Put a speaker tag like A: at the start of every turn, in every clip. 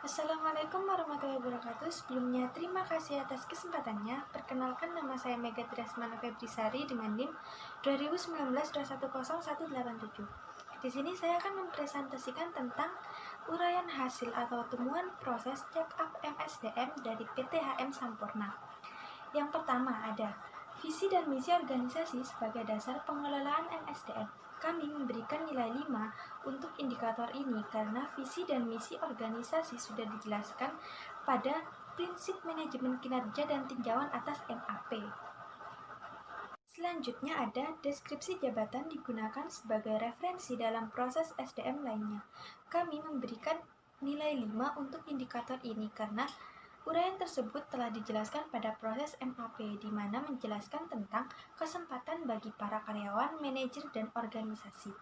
A: Assalamualaikum warahmatullahi wabarakatuh. Sebelumnya, terima kasih atas kesempatannya. Perkenalkan, nama saya Mega Triasmana Febrisari dengan NIM 2019-210-187. Di sini saya akan mempresentasikan tentang uraian hasil atau temuan proses check up MSDM dari PT HM Sampurna. Yang pertama ada visi dan misi organisasi sebagai dasar pengelolaan MSDM. Kami memberikan nilai 5 untuk indikator ini karena visi dan misi organisasi sudah dijelaskan pada prinsip manajemen kinerja dan tinjauan atas MAP. Selanjutnya ada deskripsi jabatan digunakan sebagai referensi dalam proses SDM lainnya. Kami memberikan nilai 5 untuk indikator ini karena uraian tersebut telah dijelaskan pada proses MAP, di mana menjelaskan tentang kesempatan bagi para karyawan, manajer, dan organisasi.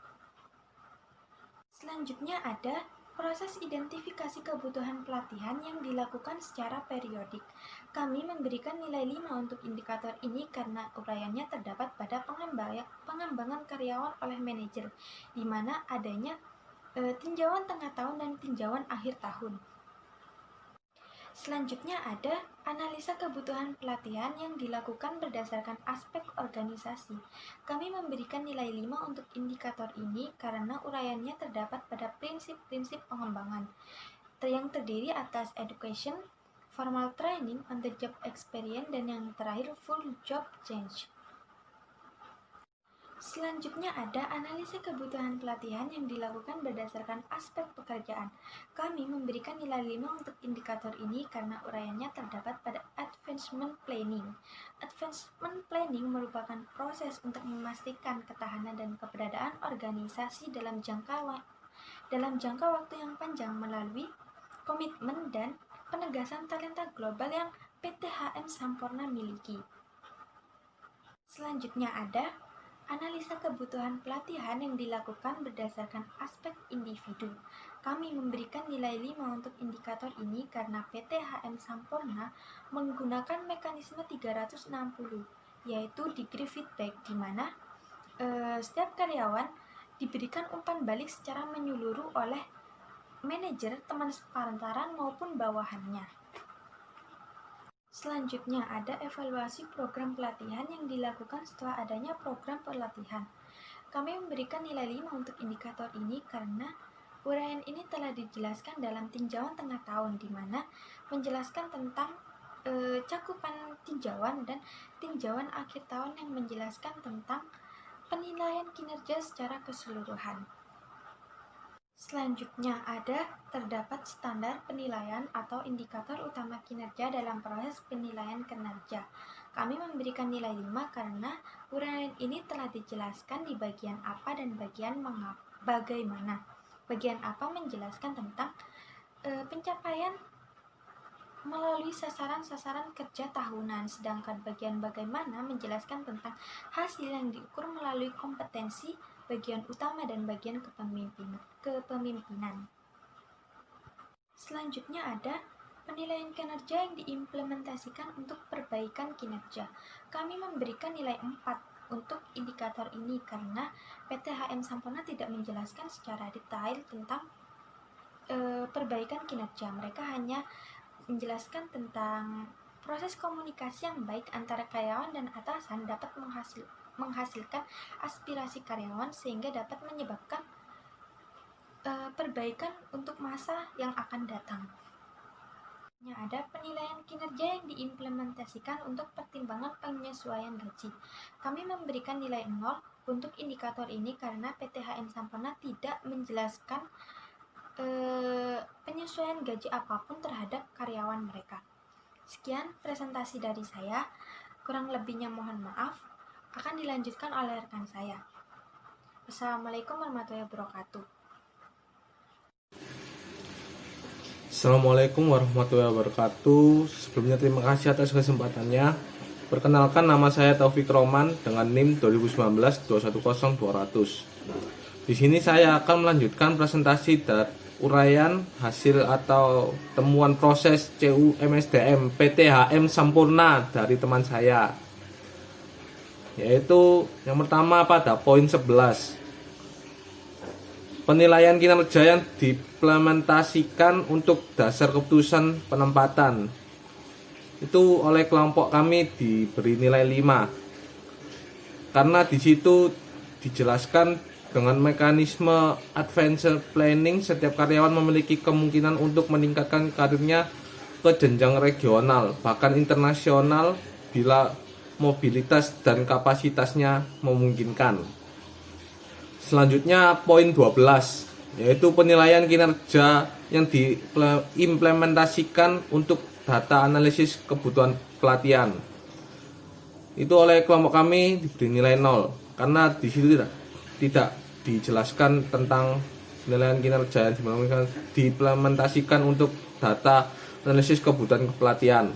A: Selanjutnya ada proses identifikasi kebutuhan pelatihan yang dilakukan secara periodik. Kami memberikan nilai 5 untuk indikator ini karena uraiannya terdapat pada pengembangan karyawan oleh manajer, di mana adanya tinjauan tengah tahun dan tinjauan akhir tahun. Selanjutnya ada analisa kebutuhan pelatihan yang dilakukan berdasarkan aspek organisasi. Kami memberikan nilai 5 untuk indikator ini karena uraiannya terdapat pada prinsip-prinsip pengembangan yang terdiri atas education, formal training, on the job experience, dan yang terakhir full job change. Selanjutnya ada analisa kebutuhan pelatihan yang dilakukan berdasarkan aspek pekerjaan. Kami memberikan nilai 5 untuk indikator ini karena uraiannya terdapat pada advancement planning. Advancement planning merupakan proses untuk memastikan ketahanan dan keberadaan organisasi dalam jangka waktu yang panjang melalui komitmen dan penegasan talenta global yang PT HM Sampurna miliki. Selanjutnya ada analisa kebutuhan pelatihan yang dilakukan berdasarkan aspek individu. Kami memberikan nilai 5 untuk indikator ini karena PT HM Sampurna menggunakan mekanisme 360, yaitu degree feedback, di mana setiap karyawan diberikan umpan balik secara menyeluruh oleh manajer, teman sepantaran maupun bawahannya. Selanjutnya ada evaluasi program pelatihan yang dilakukan setelah adanya program pelatihan. Kami memberikan nilai 5 untuk indikator ini karena uraian ini telah dijelaskan dalam tinjauan tengah tahun, di mana menjelaskan tentang cakupan tinjauan dan tinjauan akhir tahun yang menjelaskan tentang penilaian kinerja secara keseluruhan. Selanjutnya terdapat standar penilaian atau indikator utama kinerja dalam proses penilaian kinerja. Kami memberikan nilai 5 karena uraian ini telah dijelaskan di bagian apa dan bagian bagaimana. Bagian apa menjelaskan tentang pencapaian melalui sasaran-sasaran kerja tahunan, sedangkan bagian bagaimana menjelaskan tentang hasil yang diukur melalui kompetensi, bagian utama, dan bagian kepemimpinan. Selanjutnya ada penilaian kinerja yang diimplementasikan untuk perbaikan kinerja. Kami memberikan nilai 4 untuk indikator ini karena PT HM Sampurna tidak menjelaskan secara detail tentang perbaikan kinerja. Mereka hanya menjelaskan tentang proses komunikasi yang baik antara karyawan dan atasan dapat menghasilkan aspirasi karyawan sehingga dapat menyebabkan perbaikan untuk masa yang akan datang. Ada penilaian kinerja yang diimplementasikan untuk pertimbangan penyesuaian gaji. Kami memberikan nilai 0 untuk indikator ini karena PT HM Sampurna tidak menjelaskan penyesuaian gaji apapun terhadap karyawan mereka. Sekian presentasi dari saya, kurang lebihnya mohon maaf, akan dilanjutkan oleh rekan saya. Wassalamualaikum warahmatullahi wabarakatuh.
B: Assalamualaikum warahmatullahi wabarakatuh. Sebelumnya terima kasih atas kesempatannya. Perkenalkan, nama saya Taufik Roman dengan NIM 2019-210-200. Di sini saya akan melanjutkan presentasi dari uraian hasil atau temuan proses CU MSDM PT HM Sampurna dari teman saya. Yaitu yang pertama pada poin 11. penilaian kinerja yang diimplementasikan untuk dasar keputusan penempatan. Itu oleh kelompok kami diberi nilai 5. Karena di situ dijelaskan dengan mekanisme advanced planning, setiap karyawan memiliki kemungkinan untuk meningkatkan karirnya ke jenjang regional, bahkan internasional bila mobilitas dan kapasitasnya memungkinkan. Selanjutnya poin 12, yaitu penilaian kinerja yang diimplementasikan untuk data analisis kebutuhan pelatihan. Itu oleh kelompok kami diberi nilai 0 karena di situ tidak dijelaskan tentang penilaian kinerja yang diimplementasikan untuk data analisis kebutuhan pelatihan.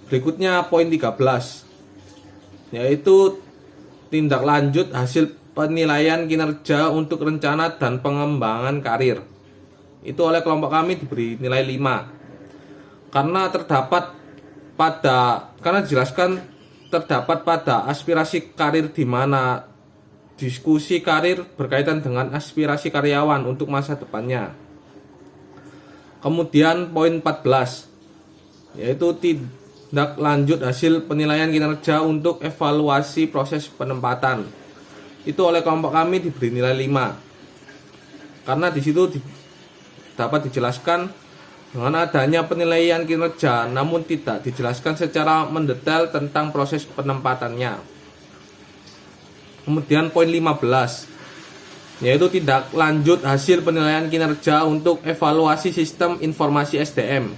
B: Berikutnya poin 13, yaitu tindak lanjut hasil penilaian kinerja untuk rencana dan pengembangan karir. Itu oleh kelompok kami diberi nilai 5. Karena dijelaskan terdapat pada aspirasi karir di mana diskusi karir berkaitan dengan aspirasi karyawan untuk masa depannya. Kemudian poin 14, yaitu tindak lanjut hasil penilaian kinerja untuk evaluasi proses penempatan. Itu oleh kelompok kami diberi nilai 5. Karena di situ dapat dijelaskan dengan adanya penilaian kinerja namun tidak dijelaskan secara mendetail tentang proses penempatannya. Kemudian poin 15, yaitu tindak lanjut hasil penilaian kinerja untuk evaluasi sistem informasi SDM.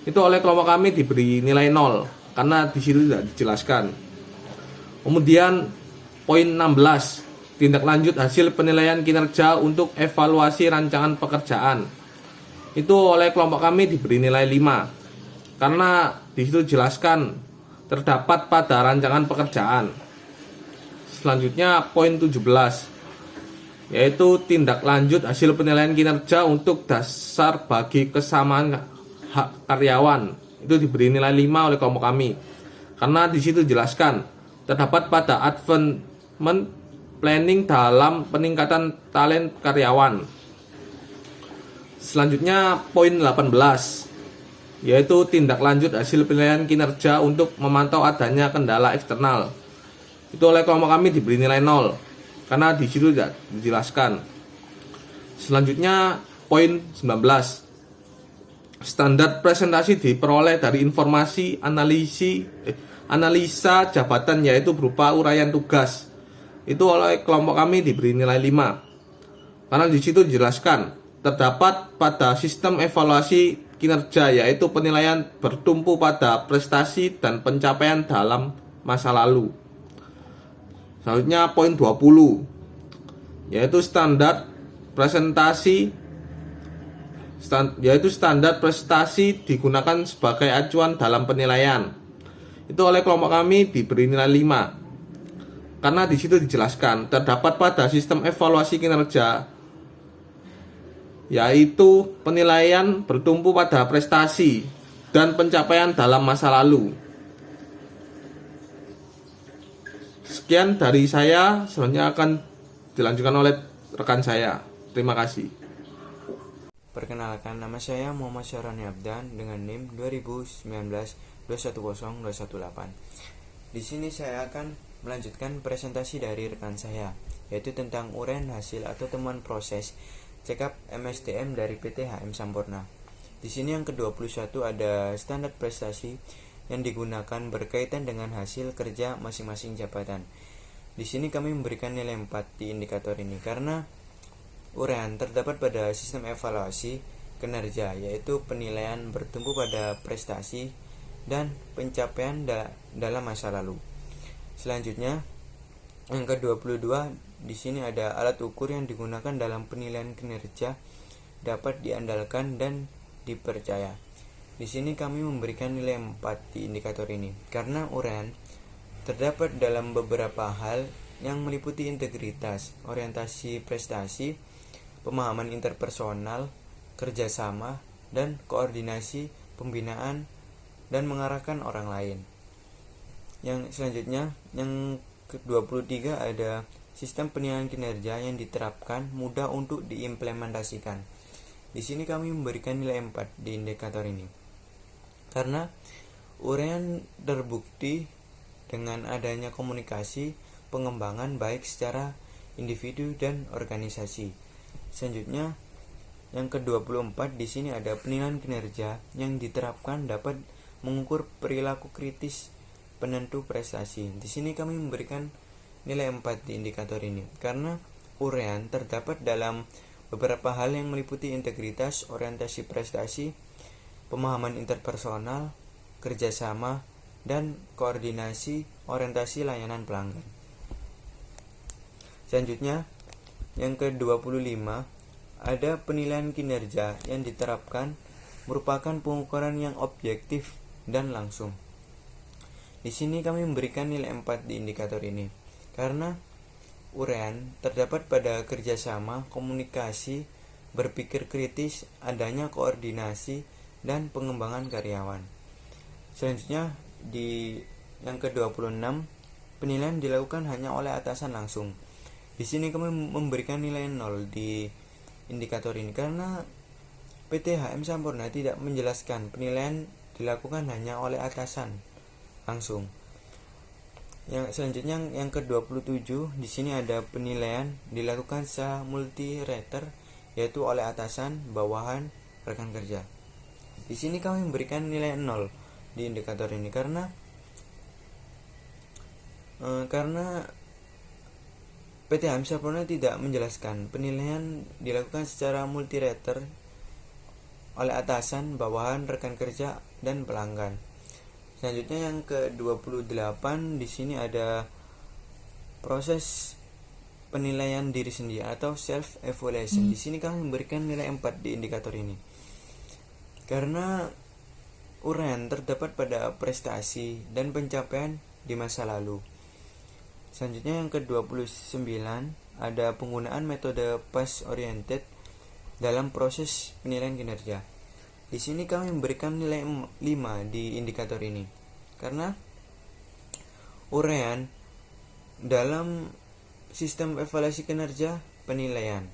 B: Itu oleh kelompok kami diberi nilai 0 karena di situ tidak dijelaskan. Kemudian poin 16, tindak lanjut hasil penilaian kinerja untuk evaluasi rancangan pekerjaan. Itu oleh kelompok kami diberi nilai 5 karena di situ dijelaskan terdapat pada rancangan pekerjaan. Selanjutnya poin 17, yaitu tindak lanjut hasil penilaian kinerja untuk dasar bagi kesamaan hak karyawan. Itu diberi nilai 5 oleh kelompok kami karena di situ dijelaskan terdapat pada advancement planning dalam peningkatan talent karyawan. Selanjutnya poin 18, yaitu tindak lanjut hasil penilaian kinerja untuk memantau adanya kendala eksternal. Itu oleh kelompok kami diberi nilai 0 karena di situ tidak dijelaskan. Selanjutnya poin 19, standar presentasi diperoleh dari informasi analisa jabatan, yaitu berupa uraian tugas. Itu oleh kelompok kami diberi nilai 5 karena di situ dijelaskan terdapat pada sistem evaluasi kinerja, yaitu penilaian bertumpu pada prestasi dan pencapaian dalam masa lalu. Selanjutnya poin 20, yaitu standar prestasi digunakan sebagai acuan dalam penilaian. Itu oleh kelompok kami diberi nilai 5 karena di situ dijelaskan terdapat pada sistem evaluasi kinerja, yaitu penilaian bertumpu pada prestasi dan pencapaian dalam masa lalu. Sekian dari saya, selanjutnya akan dilanjutkan oleh rekan saya. Terima kasih.
C: Perkenalkan, nama saya Muhammad Syarani Abdan dengan NIM 2019210218. Di sini saya akan melanjutkan presentasi dari rekan saya, yaitu tentang uraian hasil atau temuan proses check-up MSDM dari PT HM Sampurna. Di sini yang ke-21 ada standar prestasi yang digunakan berkaitan dengan hasil kerja masing-masing jabatan. Di sini kami memberikan nilai 4 di indikator ini karena uraian terdapat pada sistem evaluasi kinerja, yaitu penilaian bertumpu pada prestasi dan pencapaian dalam masa lalu. Selanjutnya, yang ke-22 di sini ada alat ukur yang digunakan dalam penilaian kinerja dapat diandalkan dan dipercaya. Di sini kami memberikan nilai 4 di indikator ini karena uraian terdapat dalam beberapa hal yang meliputi integritas, orientasi prestasi, pemahaman interpersonal, kerjasama, dan koordinasi pembinaan dan mengarahkan orang lain. Yang selanjutnya, yang ke-23 ada sistem penilaian kinerja yang diterapkan mudah untuk diimplementasikan. Di sini kami memberikan nilai 4 di indikator ini. Karena uraian terbukti dengan adanya komunikasi pengembangan baik secara individu dan organisasi. Selanjutnya yang ke-24 di sini ada penilaian kinerja yang diterapkan dapat mengukur perilaku kritis penentu prestasi. Di sini kami memberikan nilai 4 di indikator ini karena uraian terdapat dalam beberapa hal yang meliputi integritas, orientasi prestasi, pemahaman interpersonal, kerjasama, dan koordinasi orientasi layanan pelanggan. Selanjutnya, yang ke-25 ada penilaian kinerja yang diterapkan merupakan pengukuran yang objektif dan langsung. Di sini kami memberikan nilai 4 di indikator ini karena uraian terdapat pada kerjasama, komunikasi, berpikir kritis, adanya koordinasi, dan pengembangan karyawan. Selanjutnya di yang ke-26 penilaian dilakukan hanya oleh atasan langsung. Di sini kami memberikan nilai 0 di indikator ini karena PT HM Sampurna tidak menjelaskan penilaian dilakukan hanya oleh atasan langsung. Yang selanjutnya yang ke-27 di sini ada penilaian dilakukan secara multi-rater yaitu oleh atasan, bawahan, rekan kerja. Di sini kami memberikan nilai 0 di indikator ini karena PT HM Sampurna tidak menjelaskan penilaian dilakukan secara multi-rater oleh atasan, bawahan, rekan kerja, dan pelanggan. Selanjutnya yang ke-28 di sini ada proses penilaian diri sendiri atau self evaluation. Di sini kami memberikan nilai 4 di indikator ini. Karena uraian terdapat pada prestasi dan pencapaian di masa lalu. Selanjutnya yang ke-29 ada penggunaan metode PAS oriented dalam proses penilaian kinerja. Di sini kami memberikan nilai 5 di indikator ini karena uraian dalam sistem evaluasi kinerja penilaian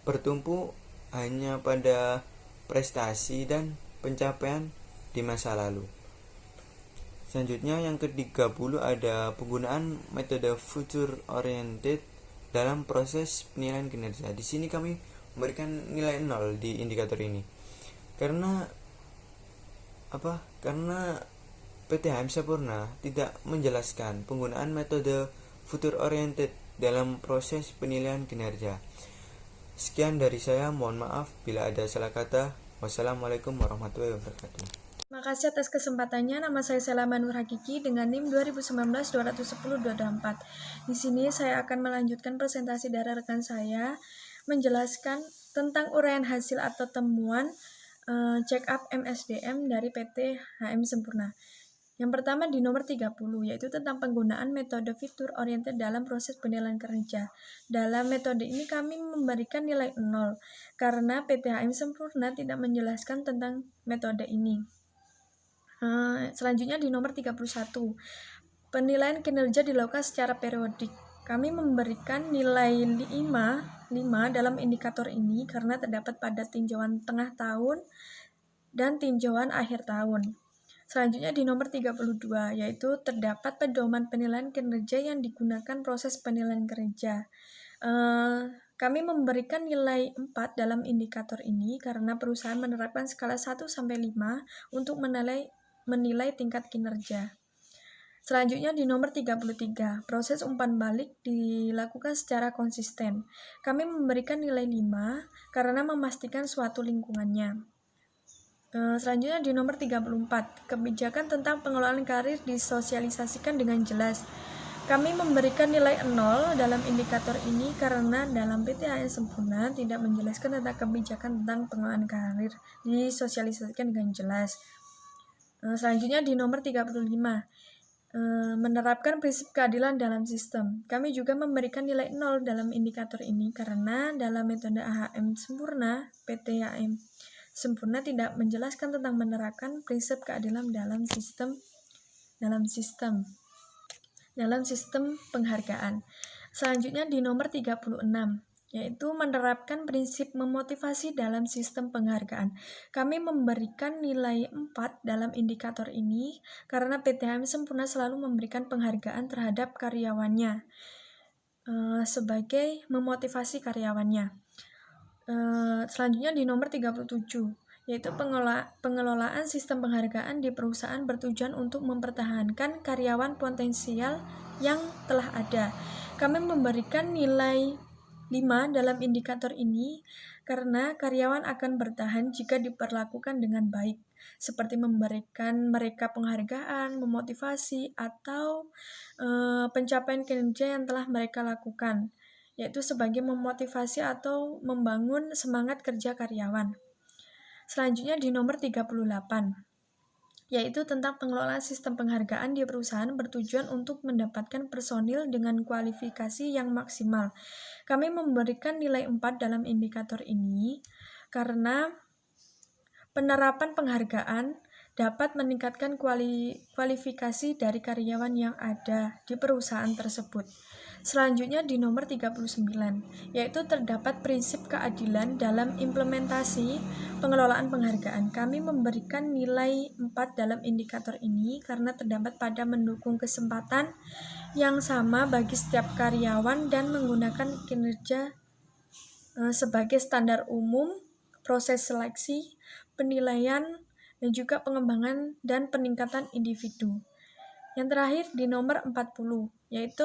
C: bertumpu hanya pada prestasi dan pencapaian di masa lalu. Selanjutnya yang ke-30 ada penggunaan metode future oriented dalam proses penilaian kinerja. Di sini kami memberikan nilai 0 di indikator ini. Karena PT HM Sampurna tidak menjelaskan penggunaan metode future oriented dalam proses penilaian kinerja. Sekian dari saya, mohon maaf bila ada salah kata. Wassalamualaikum warahmatullahi wabarakatuh.
A: Makasih atas kesempatannya. Nama saya Selama Nur Hakiki dengan NIM 2019-210-224. Di sini saya akan melanjutkan presentasi dari rekan saya menjelaskan tentang uraian hasil atau temuan check up MSDM dari PT HM Sampurna. Yang pertama di nomor 30 yaitu tentang penggunaan metode fitur oriented dalam proses penilaian kerja. Dalam metode ini kami memberikan nilai 0 karena PT HM Sampurna tidak menjelaskan tentang metode ini. Selanjutnya di nomor 31 penilaian kinerja dilakukan secara periodik. Kami memberikan nilai 5 dalam indikator ini karena terdapat pada tinjauan tengah tahun dan tinjauan akhir tahun. Selanjutnya di nomor 32 yaitu terdapat pedoman penilaian kinerja yang digunakan proses penilaian kerja. Kami memberikan nilai 4 dalam indikator ini karena perusahaan menerapkan skala 1-5 untuk menilai tingkat kinerja. Selanjutnya di nomor 33, proses umpan balik dilakukan secara konsisten. Kami memberikan nilai 5 karena memastikan suatu lingkungannya. Selanjutnya di nomor 34, kebijakan tentang pengelolaan karir disosialisasikan dengan jelas. Kami memberikan nilai 0 dalam indikator ini karena dalam PT HM Sampurna tidak menjelaskan tentang kebijakan tentang pengelolaan karir disosialisasikan dengan jelas. Selanjutnya di nomor 35, menerapkan prinsip keadilan dalam sistem. Kami juga memberikan nilai 0 dalam indikator ini karena dalam metode HM Sampurna, PT HM Sampurna tidak menjelaskan tentang menerapkan prinsip keadilan dalam sistem penghargaan.
D: Selanjutnya di nomor 36, yaitu menerapkan prinsip memotivasi dalam sistem penghargaan. Kami memberikan nilai 4 dalam indikator ini karena PT HM Sempurna selalu memberikan penghargaan terhadap karyawannya sebagai memotivasi karyawannya. Selanjutnya di nomor 37, yaitu pengelolaan sistem penghargaan di perusahaan bertujuan untuk mempertahankan karyawan potensial yang telah ada. Kami memberikan nilai 5 dalam indikator ini karena karyawan akan bertahan jika diperlakukan dengan baik, seperti memberikan mereka penghargaan, memotivasi, atau pencapaian kinerja yang telah mereka lakukan, yaitu sebagai memotivasi atau membangun semangat kerja karyawan. Selanjutnya di nomor 38, yaitu tentang pengelolaan sistem penghargaan di perusahaan bertujuan untuk mendapatkan personil dengan kualifikasi yang maksimal. Kami memberikan nilai 4 dalam indikator ini karena penerapan penghargaan dapat meningkatkan kualifikasi dari karyawan yang ada di perusahaan tersebut. Selanjutnya di nomor 39, yaitu terdapat prinsip keadilan dalam implementasi pengelolaan penghargaan. Kami memberikan nilai 4 dalam indikator ini karena terdapat pada mendukung kesempatan yang sama bagi setiap karyawan dan menggunakan kinerja sebagai standar umum, proses seleksi, penilaian, dan juga pengembangan dan peningkatan individu. Yang terakhir di nomor 40, yaitu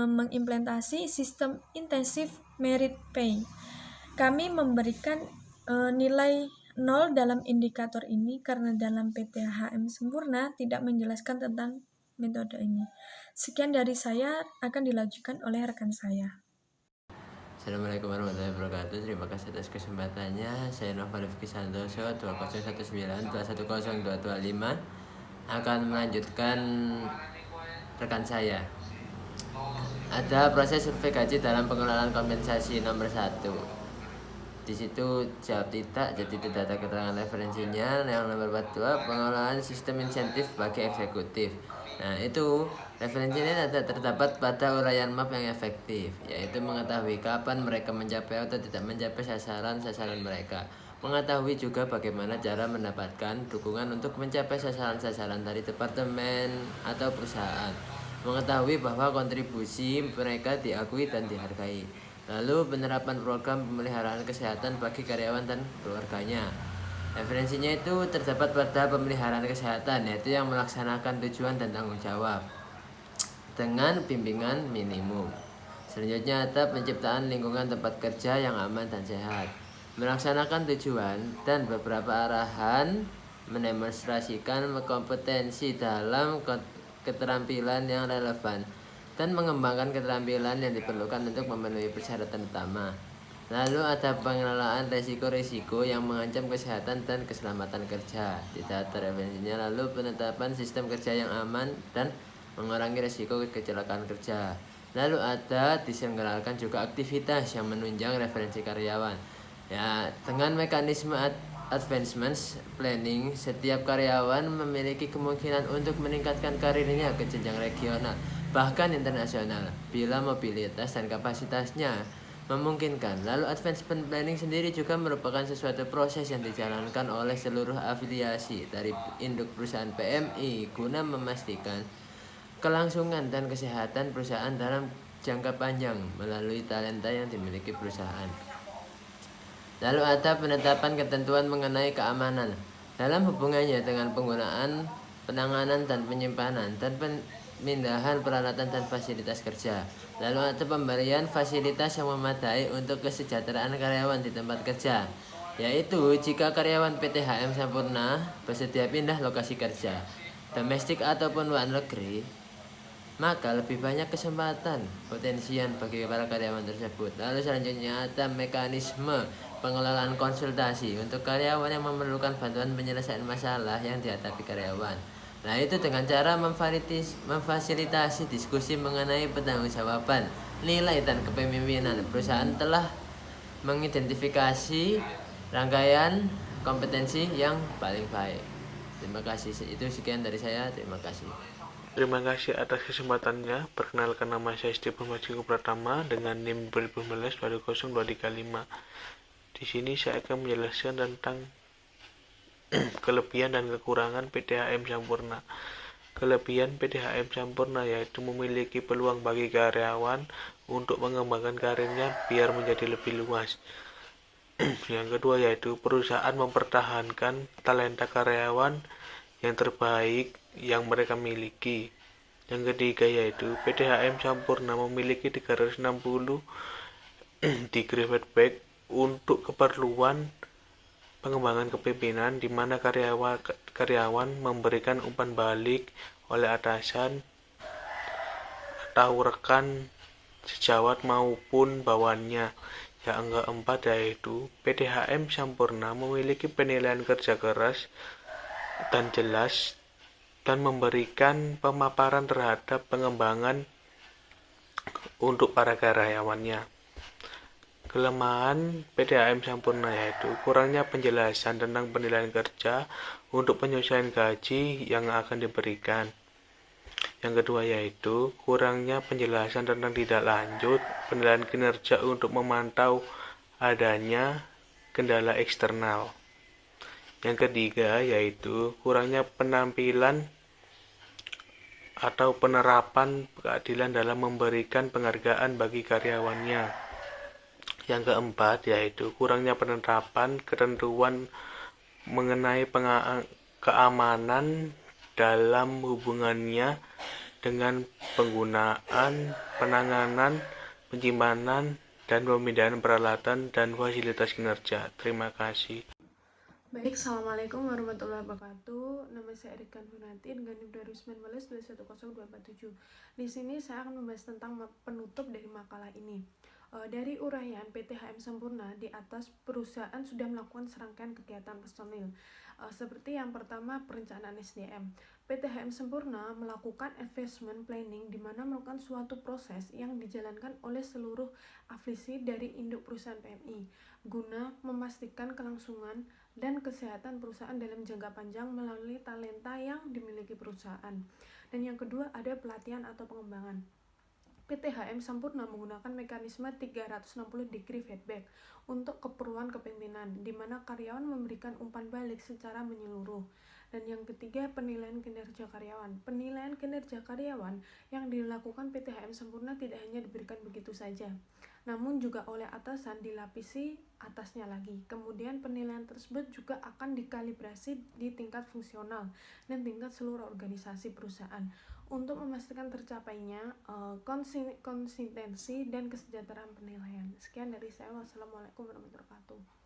D: mengimplementasi sistem intensif merit pay. Kami memberikan nilai 0 dalam indikator ini karena dalam PT HM Sempurna tidak menjelaskan tentang metode ini. Sekian dari saya, akan dilanjutkan oleh rekan saya.
E: Assalamualaikum warahmatullahi wabarakatuh. Terima kasih atas kesempatannya. Saya Noval Rifki Santoso 2019210225 akan melanjutkan rekan saya. Ada proses survei gaji dalam pengelolaan kompensasi nomor 1. Di situ jawab tidak, jadi tidak ada keterangan referensinya. Yang nomor 42, pengelolaan sistem insentif bagi eksekutif. Nah, itu referensinya terdapat pada uraian map yang efektif, yaitu mengetahui kapan mereka mencapai atau tidak mencapai sasaran mereka. Mengetahui juga bagaimana cara mendapatkan dukungan untuk mencapai sasaran-sasaran dari departemen atau perusahaan. Mengetahui bahwa kontribusi mereka diakui dan dihargai. Lalu penerapan program pemeliharaan kesehatan bagi karyawan dan keluarganya. Referensinya itu terdapat pada pemeliharaan kesehatan, yaitu yang melaksanakan tujuan dan tanggung jawab dengan bimbingan minimum. Selanjutnya ada penciptaan lingkungan tempat kerja yang aman dan sehat. Melaksanakan tujuan dan beberapa arahan, mendemonstrasikan kompetensi dalam keterampilan yang relevan, dan mengembangkan keterampilan yang diperlukan untuk memenuhi persyaratan utama. Lalu ada pengelolaan resiko-resiko yang mengancam kesehatan dan keselamatan kerja. Tidak ada referensinya. Lalu penetapan sistem kerja yang aman dan mengurangi resiko kecelakaan kerja. Lalu ada diselenggarakan juga aktivitas yang menunjang referensi karyawan. Ya, dengan mekanisme advancement planning, setiap karyawan memiliki kemungkinan untuk meningkatkan karirnya ke jenjang regional, bahkan internasional, bila mobilitas dan kapasitasnya memungkinkan. Lalu advancement planning sendiri juga merupakan sesuatu proses yang dijalankan oleh seluruh afiliasi dari induk perusahaan PMI guna memastikan kelangsungan dan kesehatan perusahaan dalam jangka panjang melalui talenta yang dimiliki perusahaan. Lalu ada penetapan ketentuan mengenai keamanan dalam hubungannya dengan penggunaan, penanganan dan penyimpanan dan pemindahan peralatan dan fasilitas kerja. Lalu ada pemberian fasilitas yang memadai untuk kesejahteraan karyawan di tempat kerja, yaitu jika karyawan PT HM Sempurna bersedia pindah lokasi kerja, domestik ataupun luar negeri, maka lebih banyak kesempatan potensian bagi para karyawan tersebut. Lalu selanjutnya ada mekanisme pengelolaan konsultasi untuk karyawan yang memerlukan bantuan penyelesaian masalah yang dihadapi karyawan. Nah, itu dengan cara memfasilitasi diskusi mengenai pertanggungjawaban, nilai dan kepemimpinan. Perusahaan telah mengidentifikasi rangkaian kompetensi yang paling baik. Terima kasih. Itu sekian dari saya. Terima kasih.
B: Terima kasih atas kesempatannya. Perkenalkan, nama saya Stephen Majiko Pratama dengan NIM 2019-20235. Di sini saya akan menjelaskan tentang kelebihan dan kekurangan PTHM Sampurna. Kelebihan PTHM Sampurna yaitu memiliki peluang bagi karyawan untuk mengembangkan karirnya biar menjadi lebih luas. Yang kedua yaitu perusahaan mempertahankan talenta karyawan yang terbaik yang mereka miliki. Yang ketiga yaitu PTHM Sampurna memiliki 360 degree feedback untuk keperluan pengembangan kepemimpinan, di mana karyawan memberikan umpan balik oleh atasan atau rekan sejawat maupun bawahannya. Yang keempat yaitu PTHM Sampurna memiliki penilaian kerja keras dan jelas dan memberikan pemaparan terhadap pengembangan untuk para karyawannya. Kelemahan PTHM Sampurna yaitu kurangnya penjelasan tentang penilaian kerja untuk penyesuaian gaji yang akan diberikan. Yang kedua yaitu kurangnya penjelasan tentang tindak lanjut penilaian kinerja untuk memantau adanya kendala eksternal. Yang ketiga yaitu kurangnya penampilan atau penerapan keadilan dalam memberikan penghargaan bagi karyawannya. Yang keempat yaitu kurangnya penerapan ketentuan mengenai keamanan dalam hubungannya dengan penggunaan, penanganan, penyimpanan, dan pemindahan peralatan dan fasilitas kinerja. Terima kasih.
D: Baik, Assalamualaikum warahmatullahi wabarakatuh. Nama saya Erika Nurati dengan NIM 2019-210-247. Di sini saya akan membahas tentang penutup dari makalah ini. Dari uraian PTHM Sampurna di atas, perusahaan sudah melakukan serangkaian kegiatan personil. Seperti yang pertama, perencanaan SDM. PTHM Sampurna melakukan investment planning, di mana melakukan suatu proses yang dijalankan oleh seluruh afiliasi dari induk perusahaan PMI guna memastikan kelangsungan dan kesehatan perusahaan dalam jangka panjang melalui talenta yang dimiliki perusahaan. Dan yang kedua, ada pelatihan atau pengembangan. PTHM Sampurna menggunakan mekanisme 360 degree feedback untuk keperluan kepemimpinan, di mana karyawan memberikan umpan balik secara menyeluruh. Dan yang ketiga, penilaian kinerja karyawan. Penilaian kinerja karyawan yang dilakukan PTHM Sampurna tidak hanya diberikan begitu saja, namun juga oleh atasan dilapisi atasnya lagi. Kemudian penilaian tersebut juga akan dikalibrasi di tingkat fungsional dan tingkat seluruh organisasi perusahaan untuk memastikan tercapainya konsistensi dan kesejahteraan penilaian. Sekian dari saya. Wassalamualaikum warahmatullahi wabarakatuh.